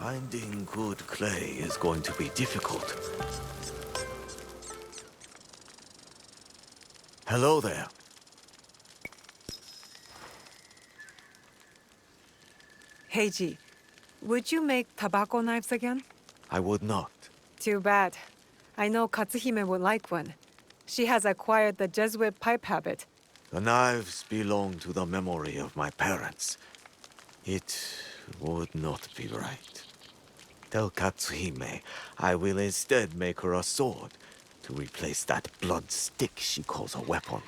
Finding good clay is going to be difficult. Hello there. Heiji, would you make tobacco knives again? I would not. Too bad. I know Katsuhime would like one. She has acquired the Jesuit pipe habit. The knives belong to the memory of my parents. It would not be right. Tell Katsuhime I will instead make her a sword to replace that blunt stick she calls a weapon.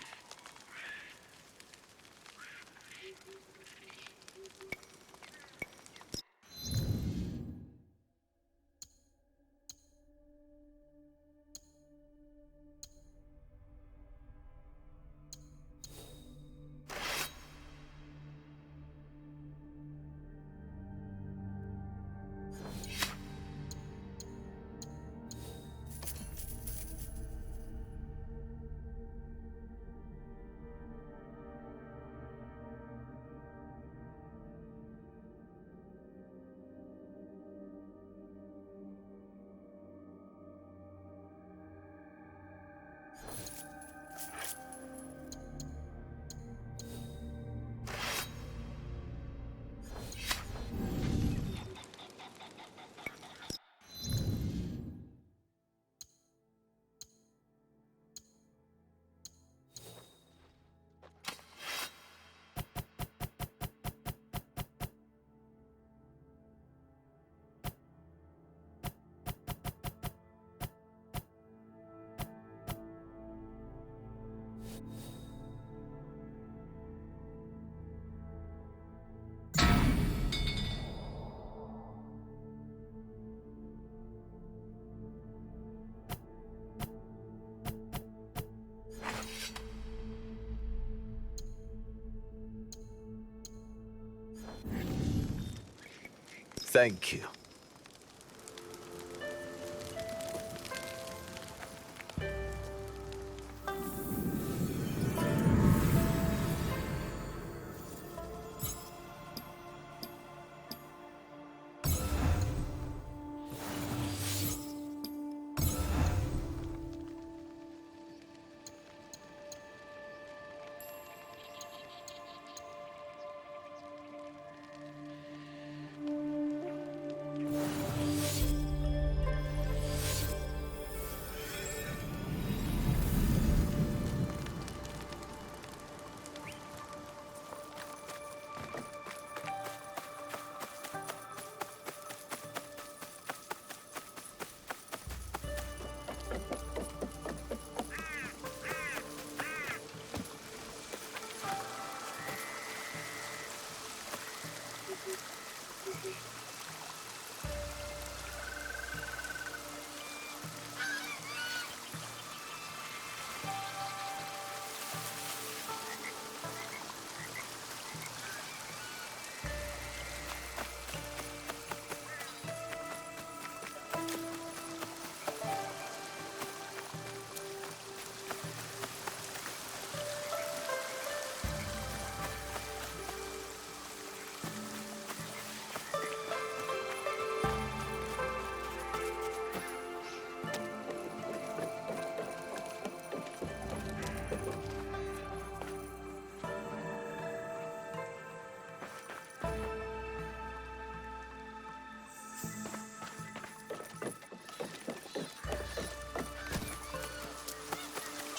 Thank you.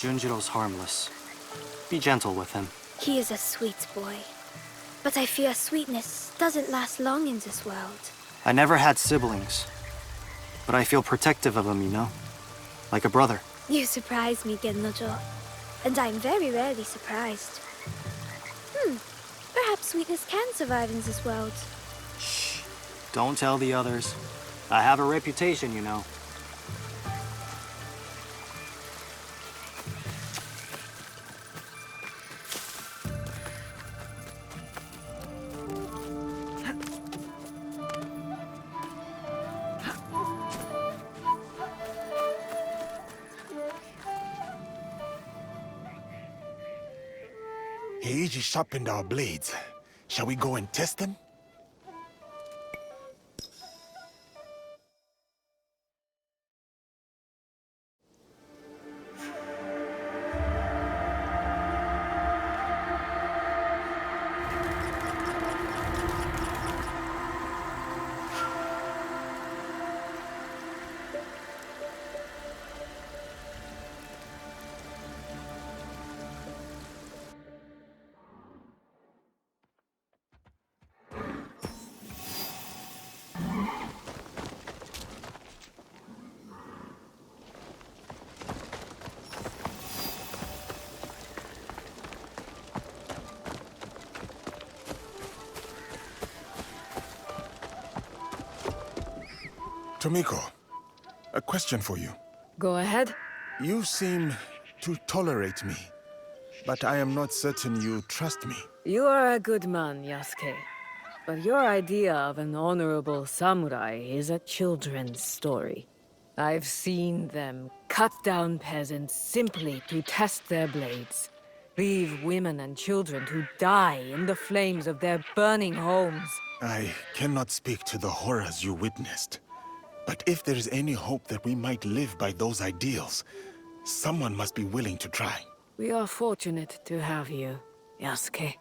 Junjiro's harmless. Be gentle with him. He is a sweet boy. But I fear sweetness doesn't last long in this world. I never had siblings. But I feel protective of him, you know? Like a brother. You surprise me, Gennojo. And I'm very rarely surprised. Perhaps sweetness can survive in this world. Shh. Don't tell the others. I have a reputation, you know. Heiji sharpened our blades. Shall we go and test them? Tomiko, a question for you. Go ahead. You seem to tolerate me, but I am not certain you trust me. You are a good man, Yasuke. But your idea of an honorable samurai is a children's story. I've seen them cut down peasants simply to test their blades. Leave women and children to die in the flames of their burning homes. I cannot speak to the horrors you witnessed. But if there is any hope that we might live by those ideals, someone must be willing to try. We are fortunate to have you, Yasuke.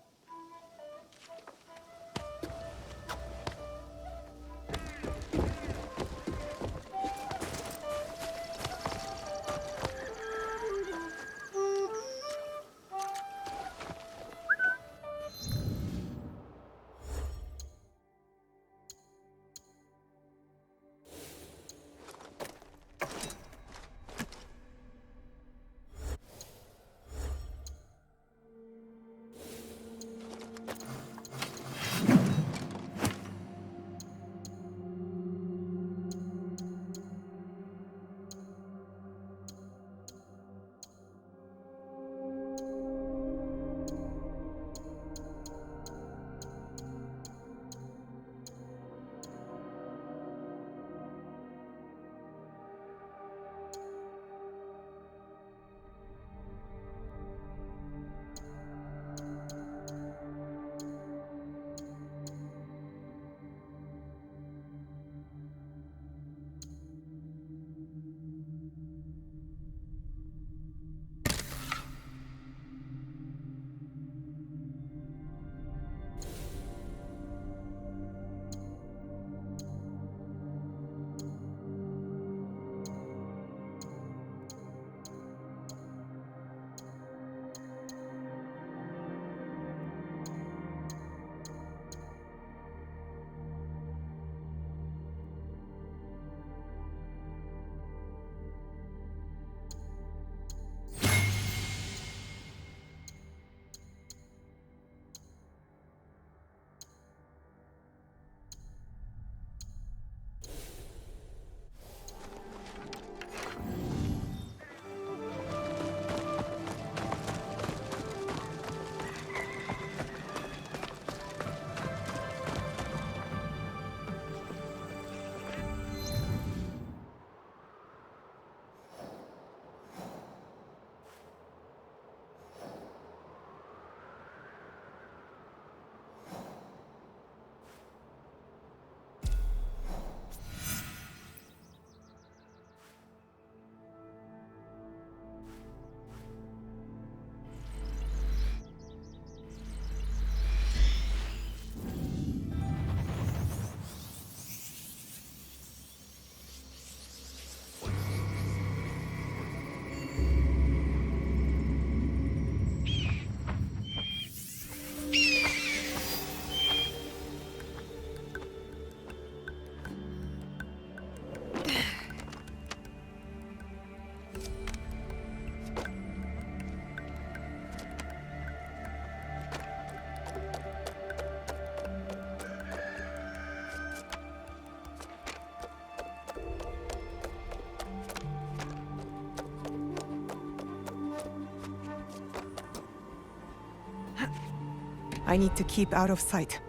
I need to keep out of sight.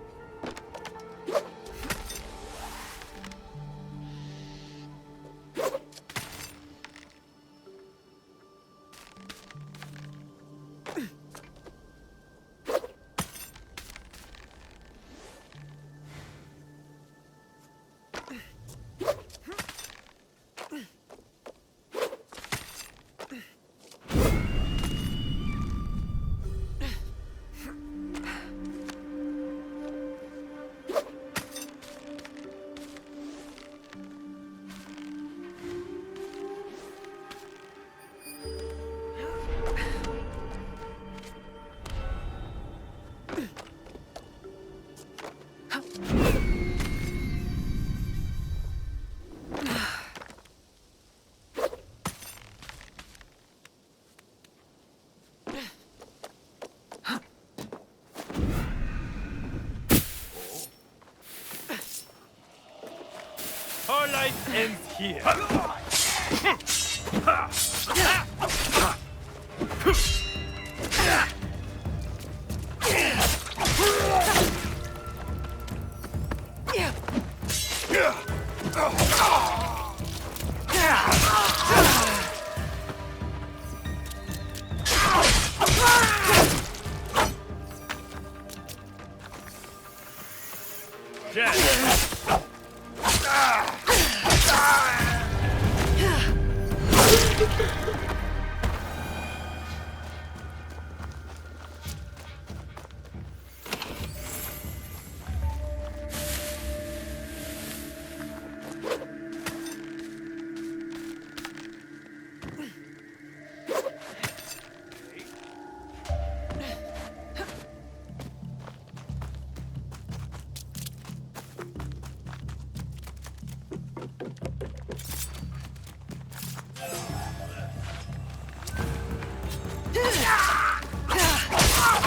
ends here.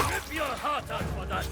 Rip your heart out for that.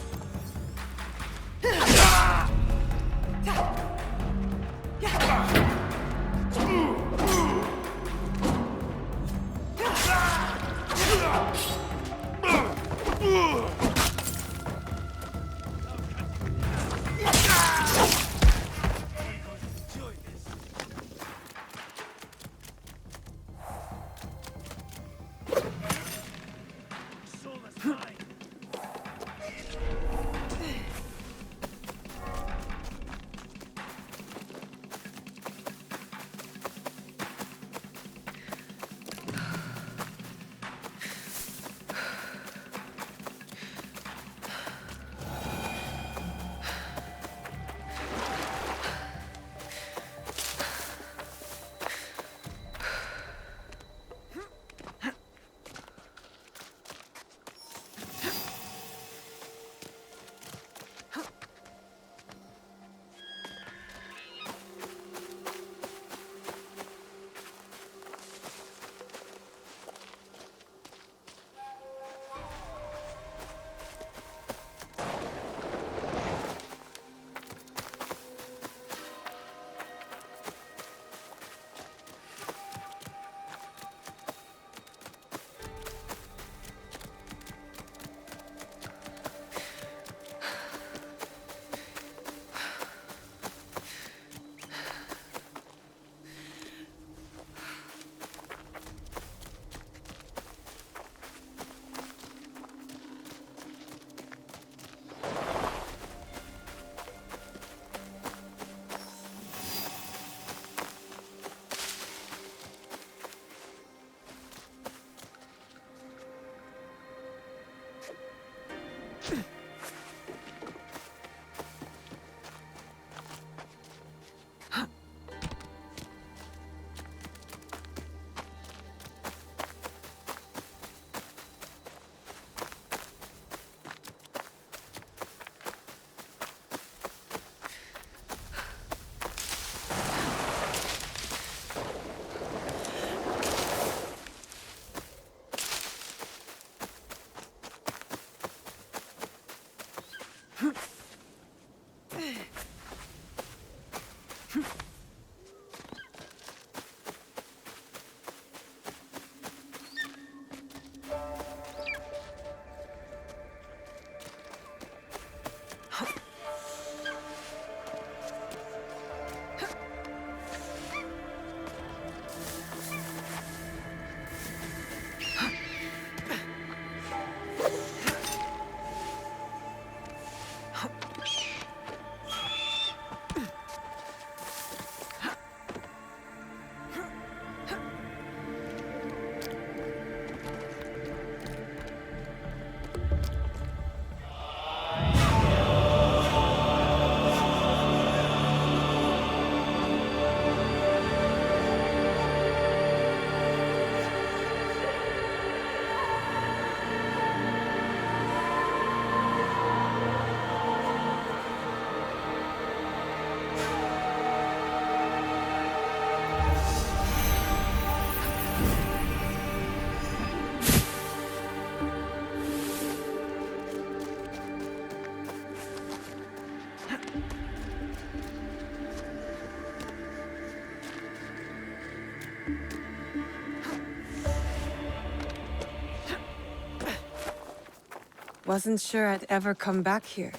Wasn't sure I'd ever come back here.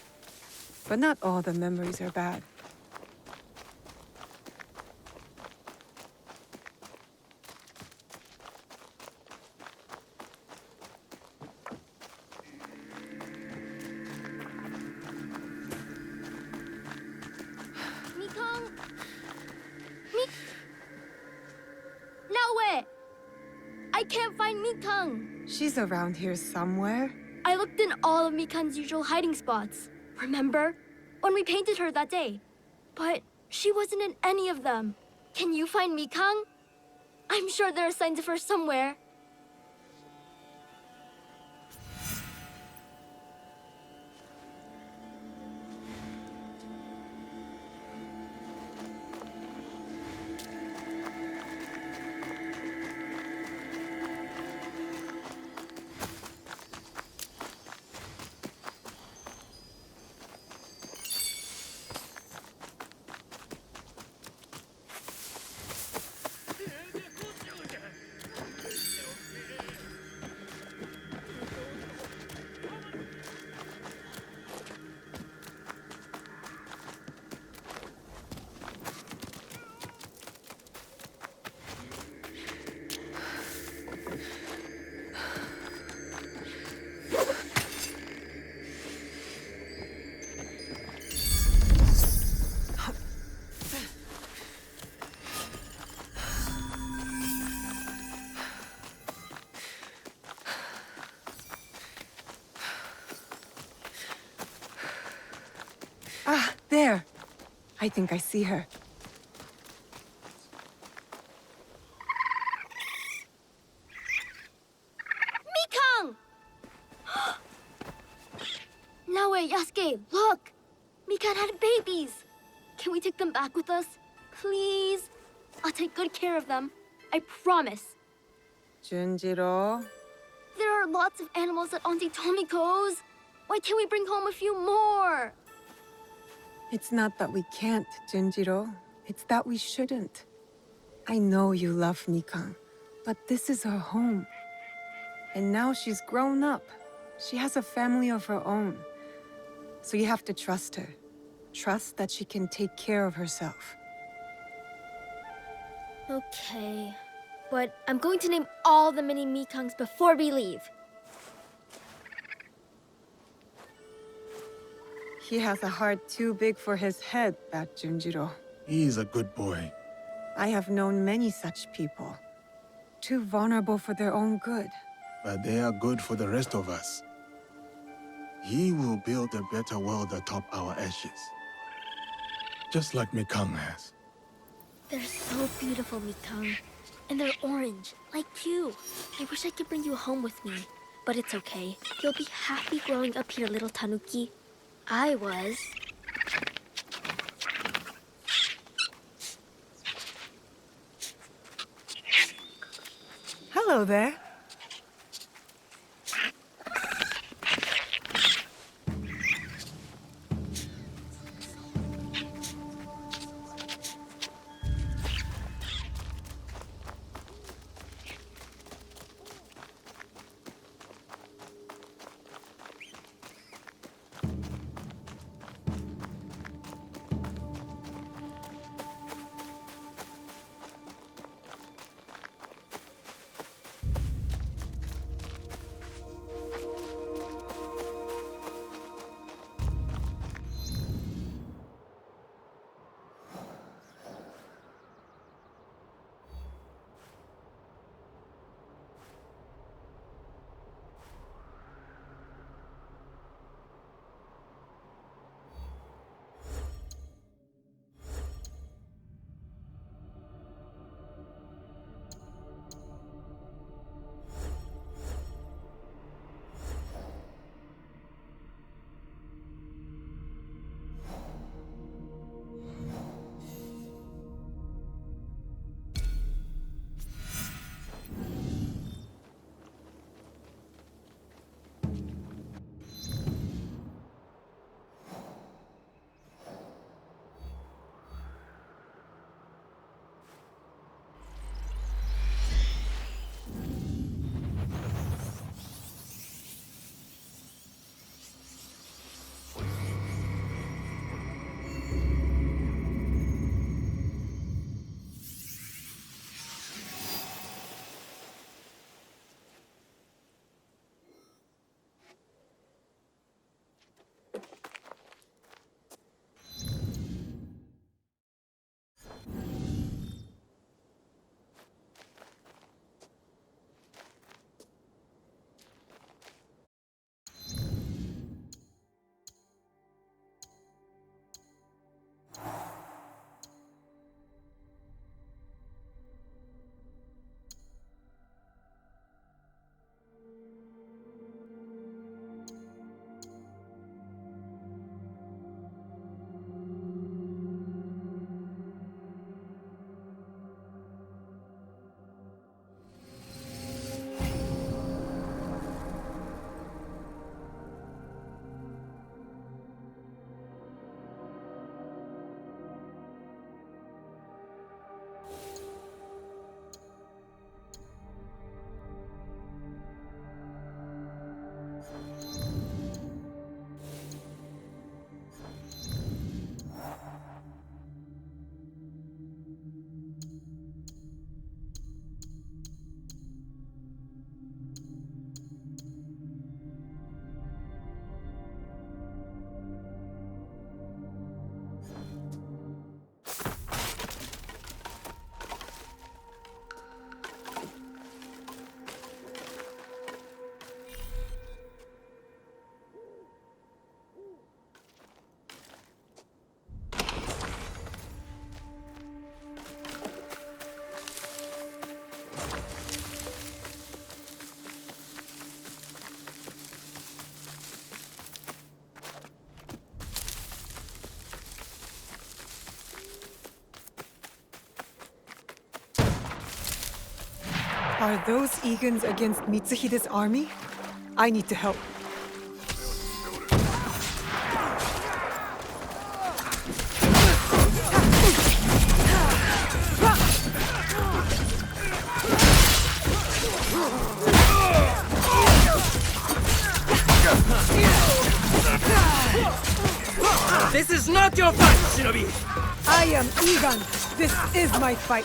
But not all the memories are bad. Mikang! Naoe! I can't find Mikang! She's around here somewhere. I looked in all of Mikang's usual hiding spots. Remember? When we painted her that day. But she wasn't in any of them. Can you find Mikang? I'm sure there are signs of her somewhere. Ah, there. I think I see her. Mikang! Naoe, Yasuke, look! Mikang had babies! Can we take them back with us? Please? I'll take good care of them. I promise. Junjiro. There are lots of animals at Auntie Tomiko's. Why can't we bring home a few more? It's not that we can't, Junjiro. It's that we shouldn't. I know you love Mikang, but this is her home. And now she's grown up. She has a family of her own. So you have to trust her. Trust that she can take care of herself. Okay. But I'm going to name all the mini Mikangs before we leave. He has a heart too big for his head, that Junjiro. He's a good boy. I have known many such people. Too vulnerable for their own good. But they are good for the rest of us. He will build a better world atop our ashes. Just like Mikang has. They're so beautiful, Mikang. And they're orange, like you. I wish I could bring you home with me. But it's okay. You'll be happy growing up here, little Tanuki. I was. Hello there. Are those Egans against Mitsuhide's army? I need to help. This is not your fight, Shinobi! I am Egan. This is my fight.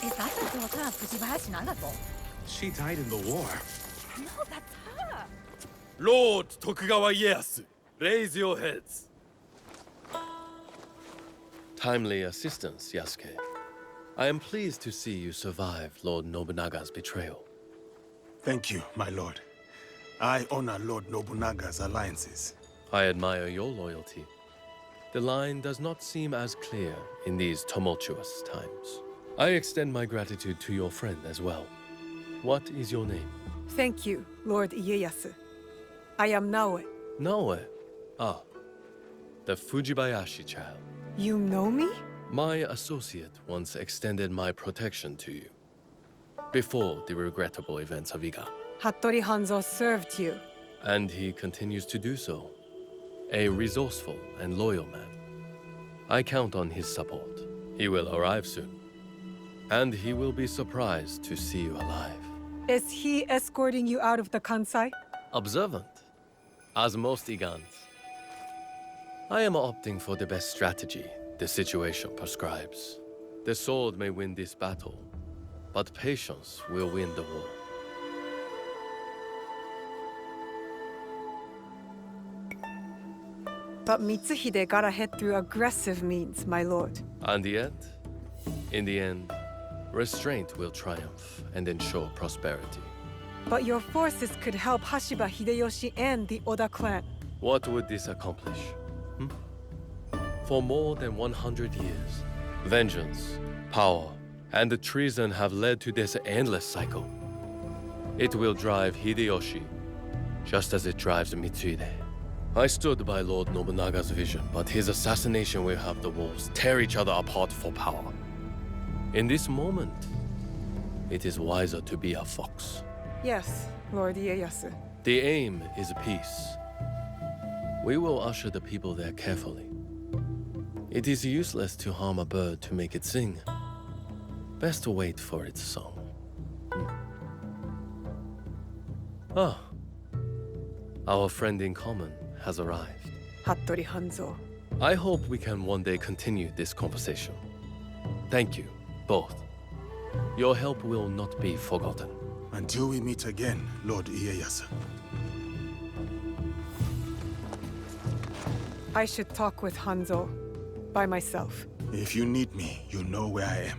Is that the daughter of Fujibayashi Nagato? She died in the war. No, that's her. Lord Tokugawa Ieyasu, raise your heads. Timely assistance, Yasuke. I am pleased to see you survive Lord Nobunaga's betrayal. Thank you, my lord. I honor Lord Nobunaga's alliances. I admire your loyalty. The line does not seem as clear in these tumultuous times. I extend my gratitude to your friend as well. What is your name? Thank you, Lord Ieyasu. I am Naoe. Naoe. Ah, the Fujibayashi child. You know me? My associate once extended my protection to you. Before the regrettable events of Iga. Hattori Hanzo served you. And he continues to do so. A resourceful and loyal man. I count on his support. He will arrive soon. And he will be surprised to see you alive. Is he escorting you out of the Kansai? Observant, as most Igans. I am opting for the best strategy the situation prescribes. The sword may win this battle, but patience will win the war. But Mitsuhide got ahead through aggressive means, my lord. And yet, in the end, restraint will triumph and ensure prosperity. But your forces could help Hashiba Hideyoshi and the Oda clan. What would this accomplish? For more than 100 years, vengeance, power, and treason have led to this endless cycle. It will drive Hideyoshi, just as it drives Mitsuhide. I stood by Lord Nobunaga's vision, but his assassination will have the wolves tear each other apart for power. In this moment, it is wiser to be a fox. Yes, Lord Ieyasu. The aim is peace. We will usher the people there carefully. It is useless to harm a bird to make it sing. Best to wait for its song. Ah, our friend in common has arrived. Hattori Hanzo. I hope we can one day continue this conversation. Thank you, both. Your help will not be forgotten. Until we meet again, Lord Ieyasu. I should talk with Hanzo. By myself. If you need me, you know where I am.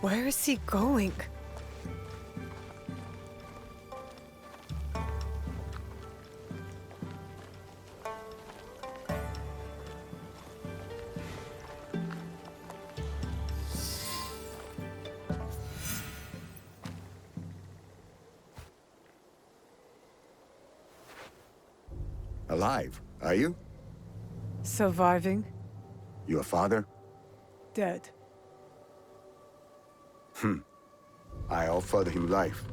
Where is he going? Alive, are you? Surviving. Your father? Dead. I offered him life,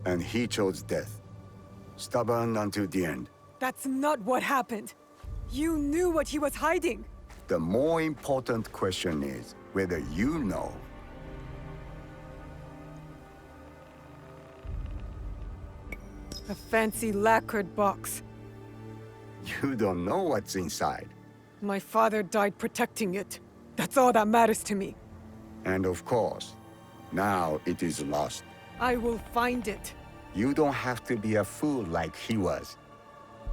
and he chose death. Stubborn until the end. That's not what happened. You knew what he was hiding. The more important question is whether you know. A fancy lacquered box. You don't know what's inside. My father died protecting it. That's all that matters to me. And of course, now it is lost. I will find it. You don't have to be a fool like he was.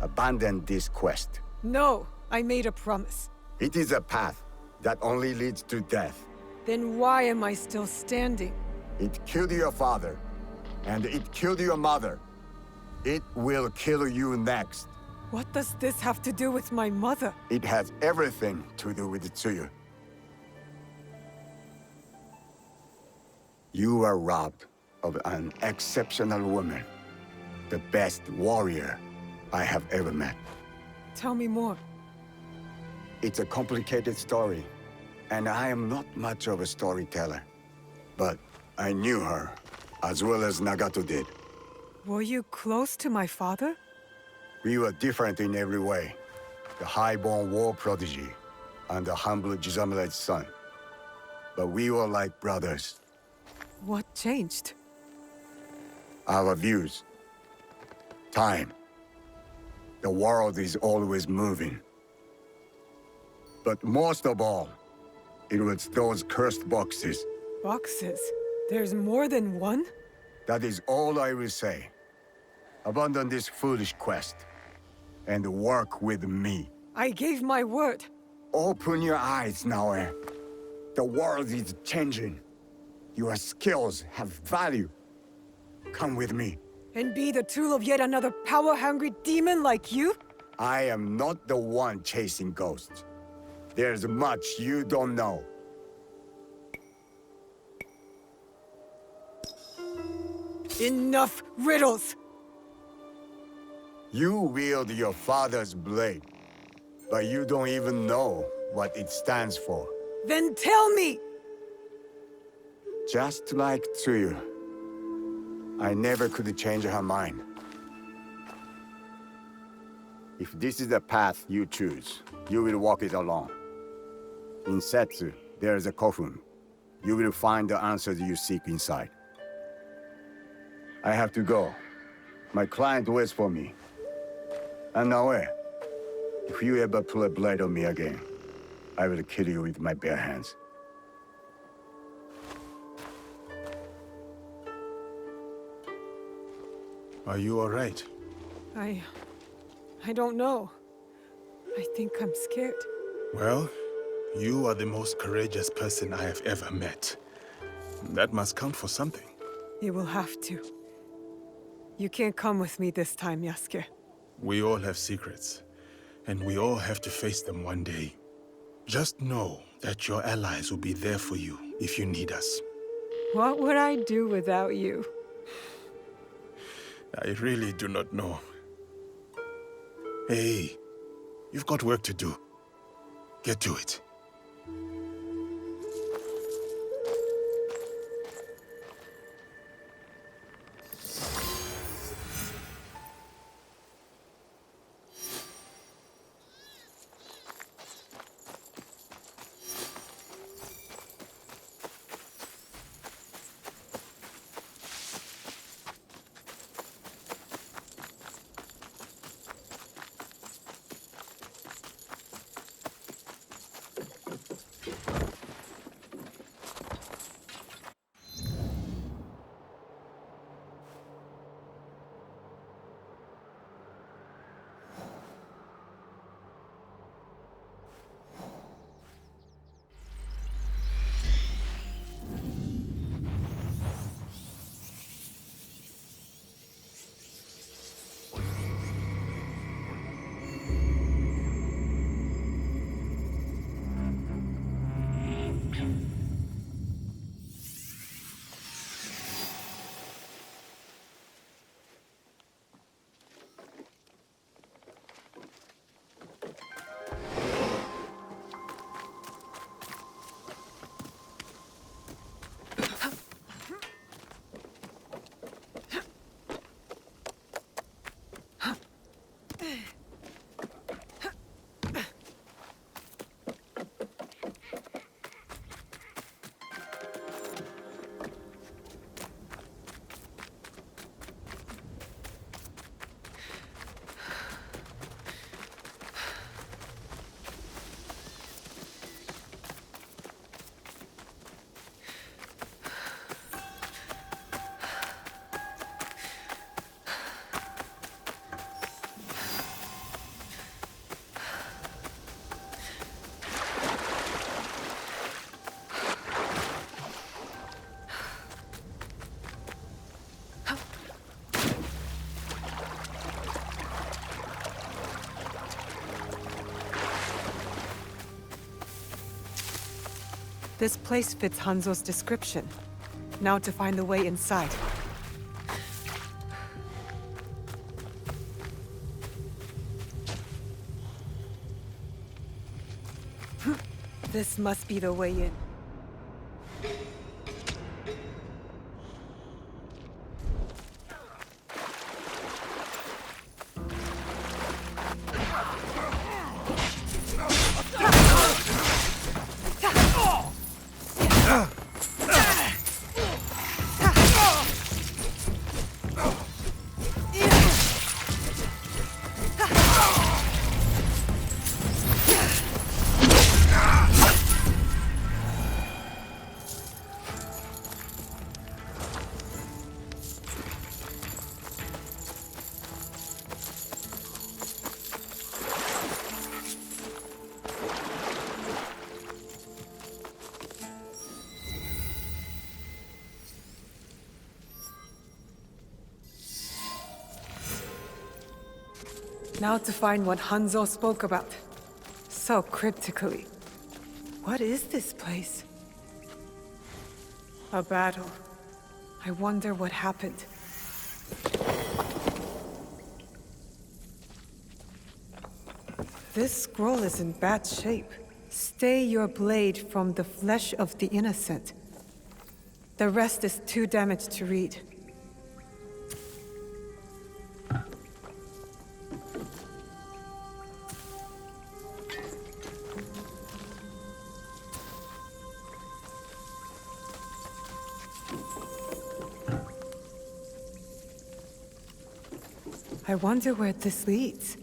Abandon this quest. No, I made a promise. It is a path that only leads to death. Then why am I still standing? It killed your father, and it killed your mother. It will kill you next. What does this have to do with my mother? It has everything to do with Tsuyu. You were robbed of an exceptional woman. The best warrior I have ever met. Tell me more. It's a complicated story, and I am not much of a storyteller. But I knew her, as well as Nagato did. Were you close to my father? We were different in every way. The high-born war prodigy, and the humble Jizamure's son. But we were like brothers. What changed? Our views. Time. The world is always moving. But most of all, it was those cursed boxes. Boxes? There's more than one? That is all I will say. Abandon this foolish quest, and work with me. I gave my word. Open your eyes, Naoe. The world is changing. Your skills have value. Come with me. And be the tool of yet another power-hungry demon like you? I am not the one chasing ghosts. There's much you don't know. Enough riddles! You wield your father's blade, but you don't even know what it stands for. Then tell me! Just like Tsuyu, I never could change her mind. If this is the path you choose, you will walk it alone. In Setsu, there is a coffin. You will find the answers you seek inside. I have to go. My client waits for me. And Naoe, if you ever pull a blade on me again, I will kill you with my bare hands. Are you all right? I don't know. I think I'm scared. Well, you are the most courageous person I have ever met. That must count for something. You will have to. You can't come with me this time, Yasuke. We all have secrets, and we all have to face them one day. Just know that your allies will be there for you if you need us. What would I do without you? I really do not know. Hey, you've got work to do. Get to it. This place fits Hanzo's description. Now to find the way inside. This must be the way in. Now to find what Hanzo spoke about. So cryptically. What is this place? A battle. I wonder what happened. This scroll is in bad shape. Stay your blade from the flesh of the innocent. The rest is too damaged to read. I wonder where this leads.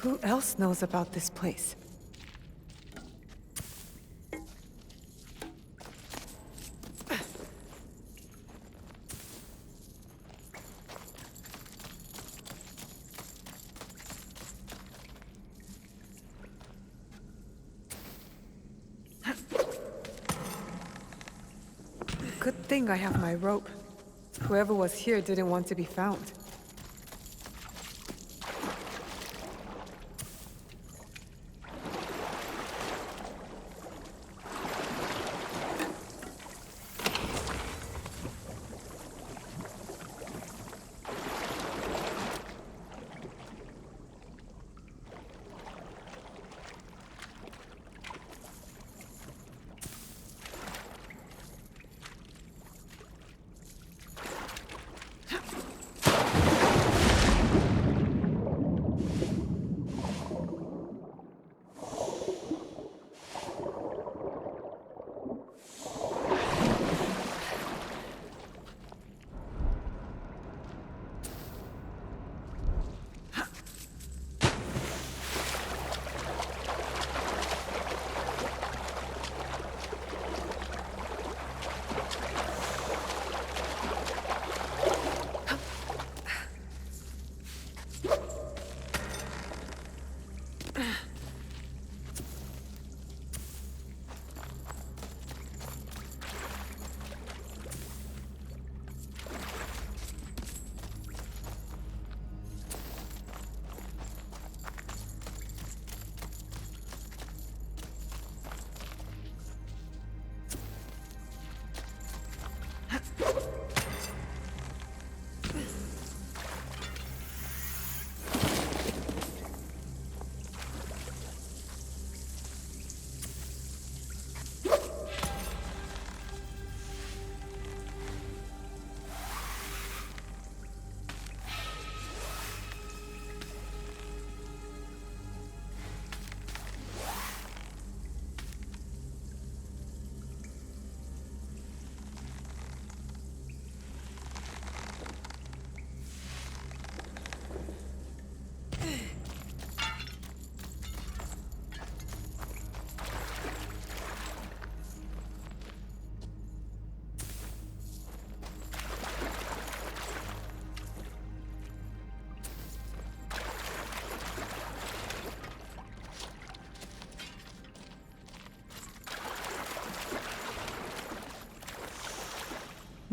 Who else knows about this place? Good thing I have my rope. Whoever was here didn't want to be found.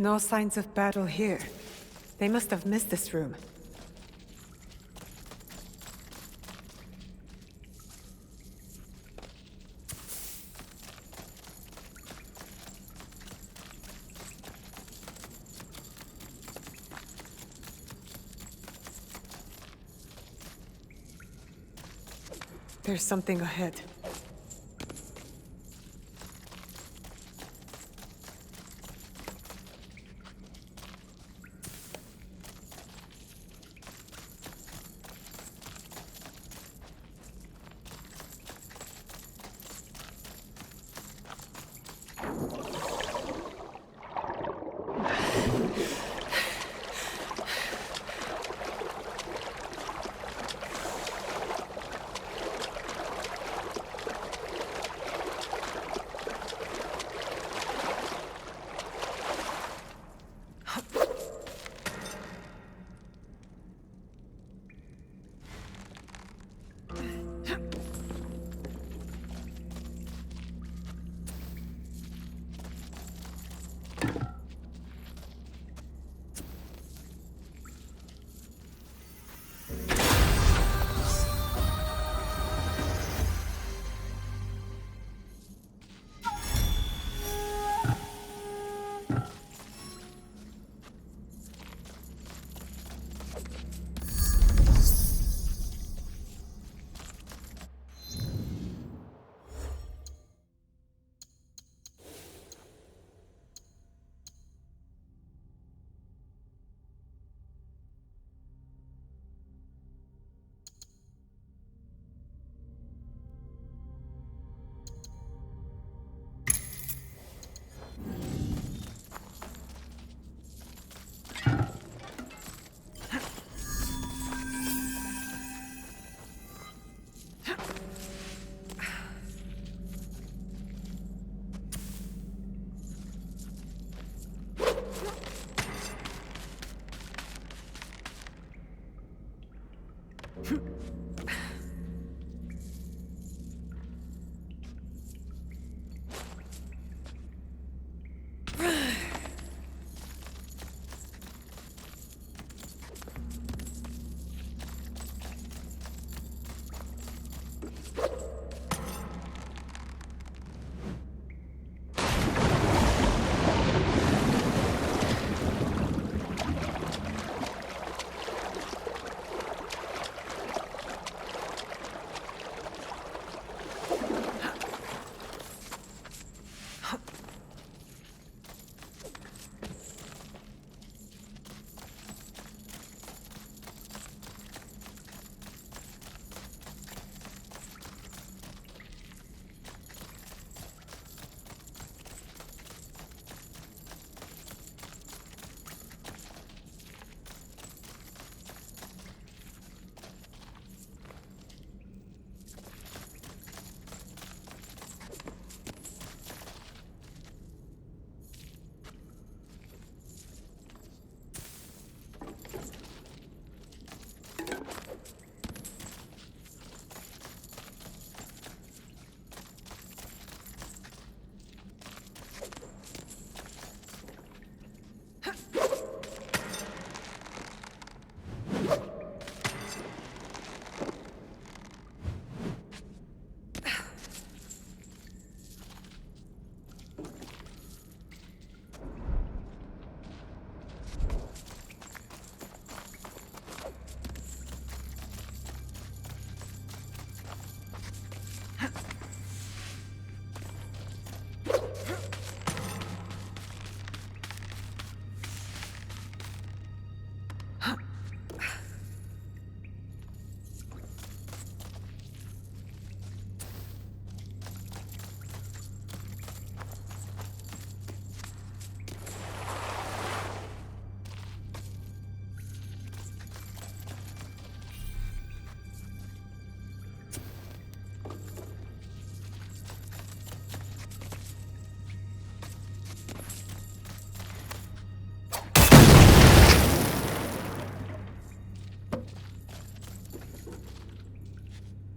No signs of battle here. They must have missed this room. There's something ahead.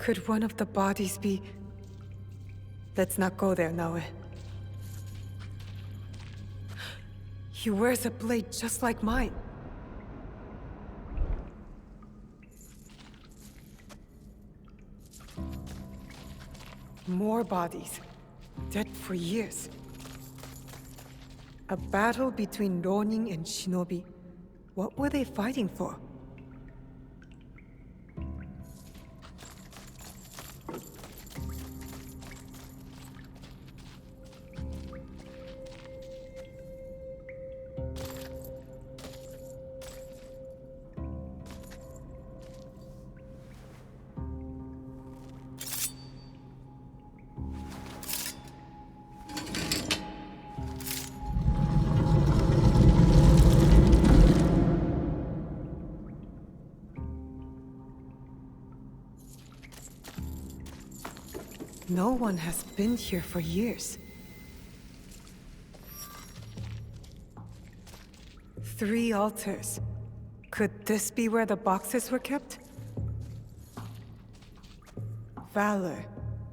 Could one of the bodies be... Let's not go there, Naoe. He wears a blade just like mine. More bodies. Dead for years. A battle between Ronin and Shinobi. What were they fighting for? No one has been here for years. 3 altars. Could this be where the boxes were kept? Valor,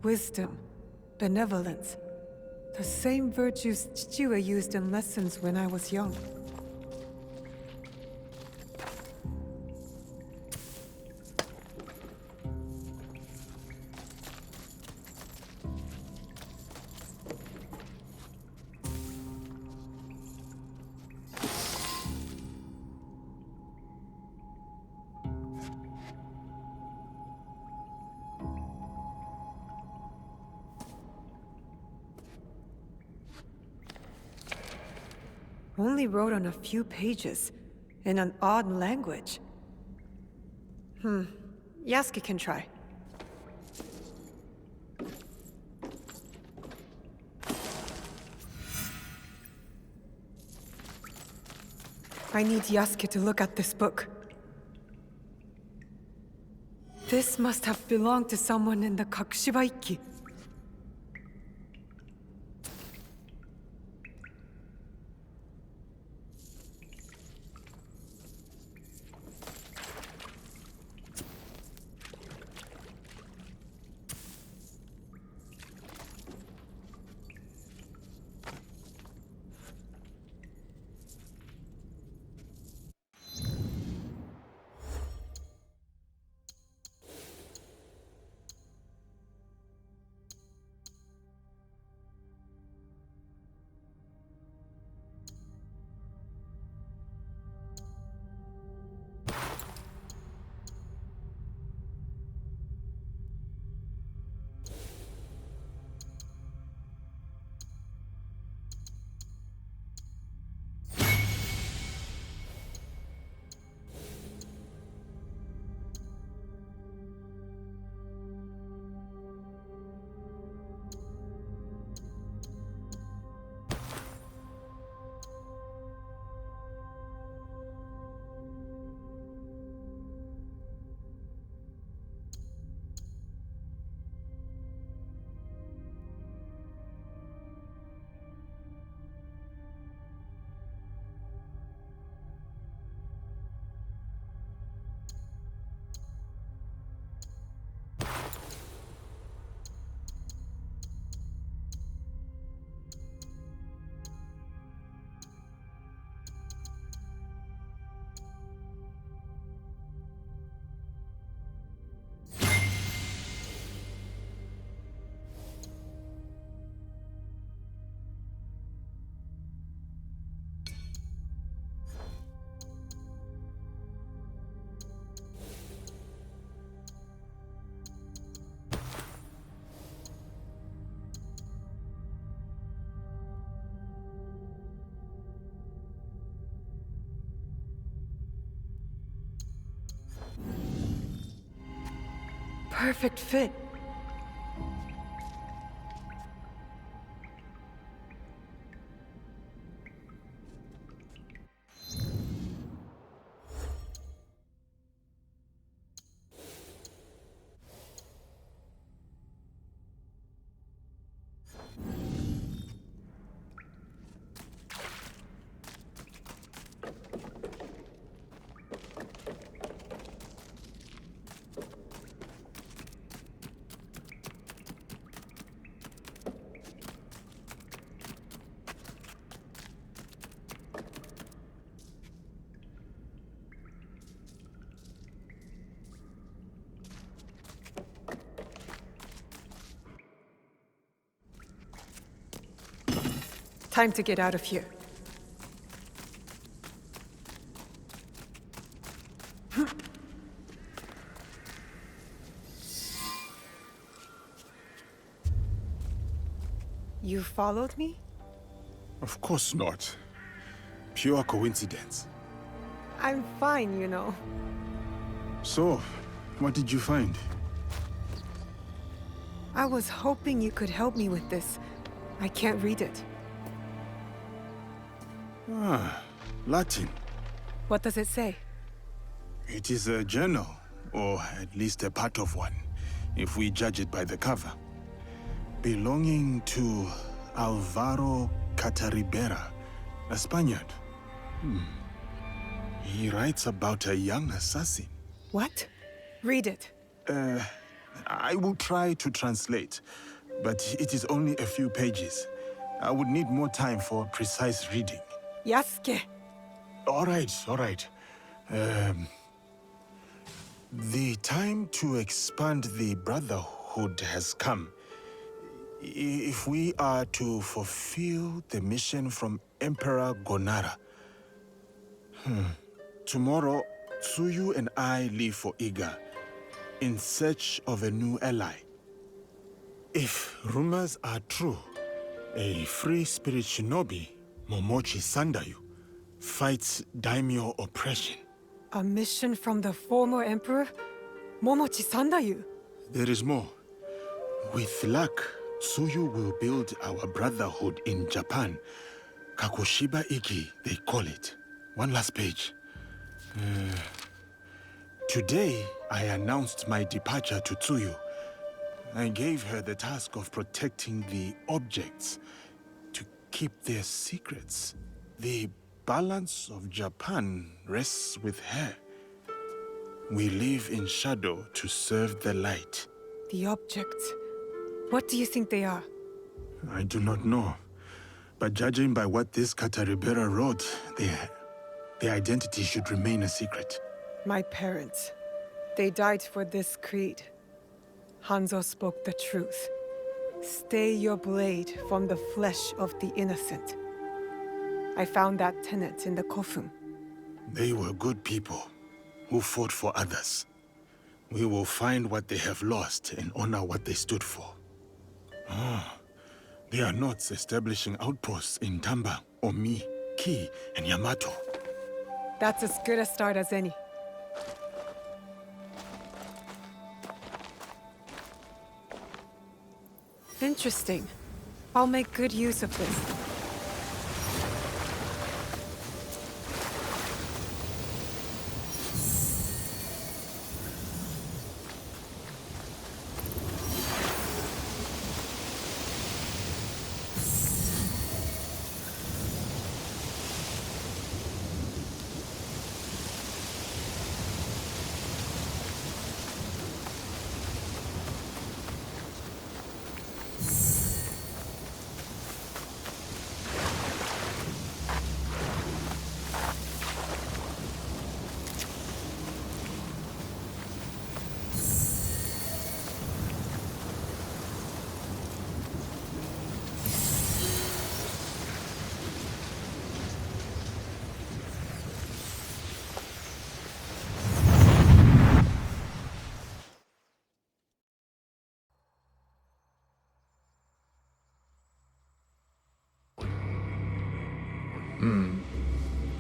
wisdom, benevolence. The same virtues Chichiwa used in lessons when I was young. Only wrote on a few pages, in an odd language. Yasuke can try. I need Yasuke to look at this book. This must have belonged to someone in the Kakushibaiki. Perfect fit. Time to get out of here. You followed me? Of course not. Pure coincidence. I'm fine, you know. So, what did you find? I was hoping you could help me with this. I can't read it. Ah, Latin. What does it say? It is a journal, or at least a part of one, if we judge it by the cover. Belonging to Alvaro Cataribera, a Spaniard. He writes about a young assassin. What? Read it. I will try to translate, but it is only a few pages. I would need more time for precise reading. Yasuke! All right. The time to expand the Brotherhood has come. If we are to fulfill the mission from Emperor Gonara. Tomorrow, Tsuyu and I leave for Iga, in search of a new ally. If rumors are true, a free spirit shinobi, Momochi Sandayu, fights daimyo oppression. A mission from the former emperor? Momochi Sandayu? There is more. With luck, Tsuyu will build our brotherhood in Japan. Kakoshiba Iki, they call it. One last page. Today, I announced my departure to Tsuyu. I gave her the task of protecting the objects, to keep their secrets. The balance of Japan rests with her. We live in shadow to serve the light. The objects. What do you think they are? I do not know. But judging by what this Cataribera wrote, their identity should remain a secret. My parents. They died for this creed. Hanzo spoke the truth. Stay your blade from the flesh of the innocent. I found that tenet in the Kofun. They were good people who fought for others. We will find what they have lost and honor what they stood for. They are not establishing outposts in Tamba, Omi, Ki, and Yamato. That's as good a start as any. Interesting. I'll make good use of this.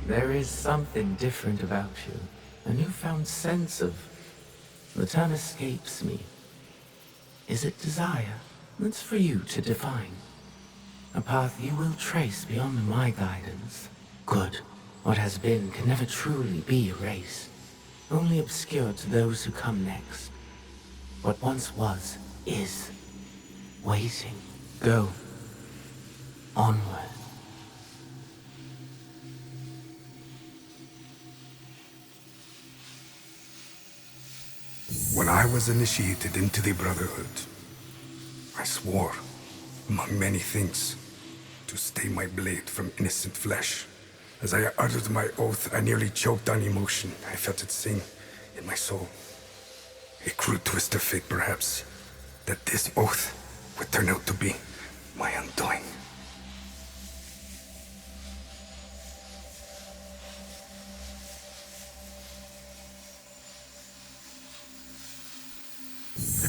There is something different about you. A newfound sense of... The term escapes me. Is it desire? That's for you to define. A path you will trace beyond my guidance. Good. What has been can never truly be erased. Only obscured to those who come next. What once was, is. Waiting. Go. Onward. When I was initiated into the Brotherhood, I swore, among many things, to stay my blade from innocent flesh. As I uttered my oath, I nearly choked on emotion. I felt it sing in my soul. A cruel twist of fate, perhaps, that this oath would turn out to be my undoing.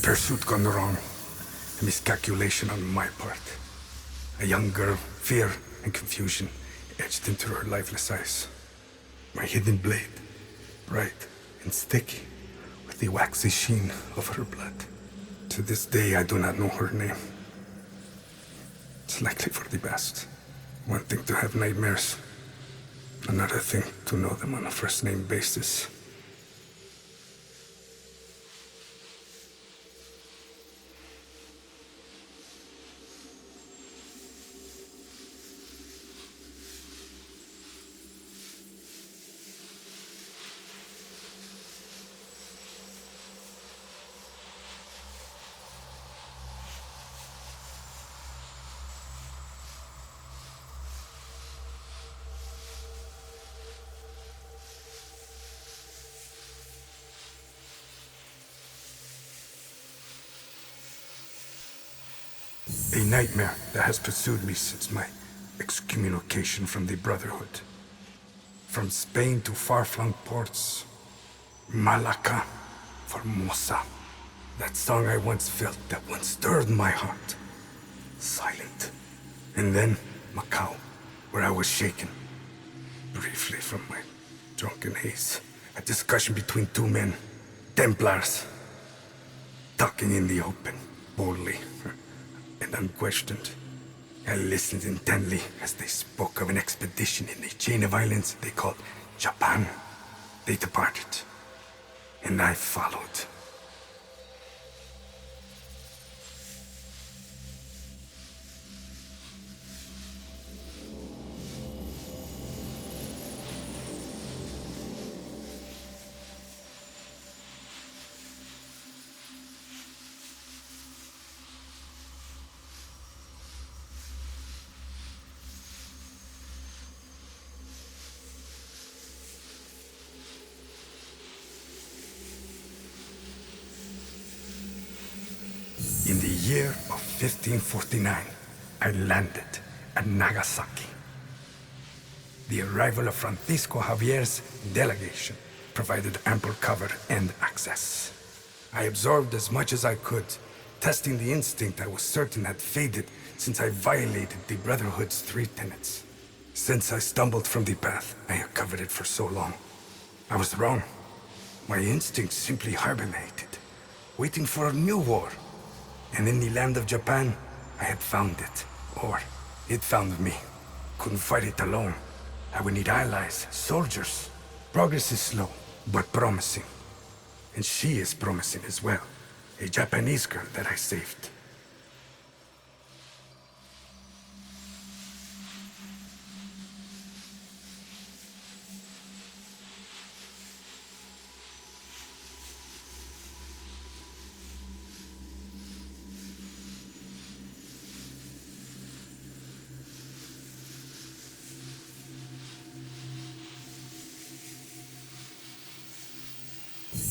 pursuit gone wrong. A miscalculation on my part. A young girl, fear and confusion etched into her lifeless eyes. My hidden blade, bright and sticky, with the waxy sheen of her blood. To this day, I do not know her name. It's likely for the best. One thing to have nightmares, another thing to know them on a first-name basis. A nightmare that has pursued me since my excommunication from the Brotherhood. From Spain to far-flung ports, Malacca, Formosa. That song I once felt, that once stirred my heart. Silent. And then Macau, where I was shaken. Briefly from my drunken haze. A discussion between two men, Templars. Talking in the open, boldly and unquestioned. I listened intently as they spoke of an expedition in a chain of islands they called Japan. They departed, and I followed. In the year of 1549, I landed at Nagasaki. The arrival of Francisco Javier's delegation provided ample cover and access. I absorbed as much as I could, testing the instinct I was certain had faded since I violated the Brotherhood's 3 tenets. Since I stumbled from the path, I had covered it for so long. I was wrong. My instincts simply hibernated, waiting for a new war. And in the land of Japan, I had found it. Or, it found me. Couldn't fight it alone. I would need allies, soldiers. Progress is slow, but promising. And she is promising as well. A Japanese girl that I saved.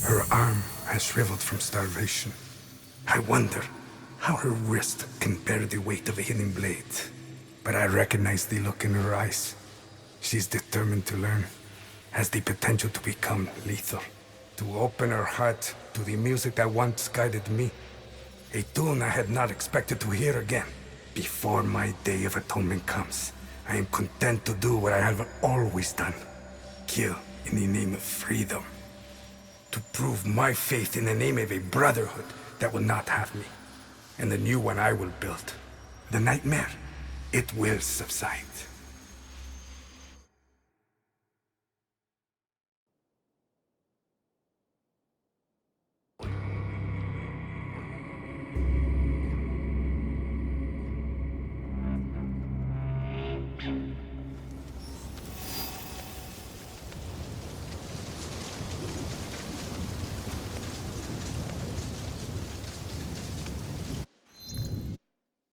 Her arm has shriveled from starvation. I wonder how her wrist can bear the weight of a hidden blade. But I recognize the look in her eyes. She's determined to learn, has the potential to become lethal. To open her heart to the music that once guided me. A tune I had not expected to hear again. Before my day of atonement comes, I am content to do what I have always done. Kill in the name of freedom. To prove my faith in the name of a brotherhood that will not have me. And the new one I will build. The nightmare, it will subside.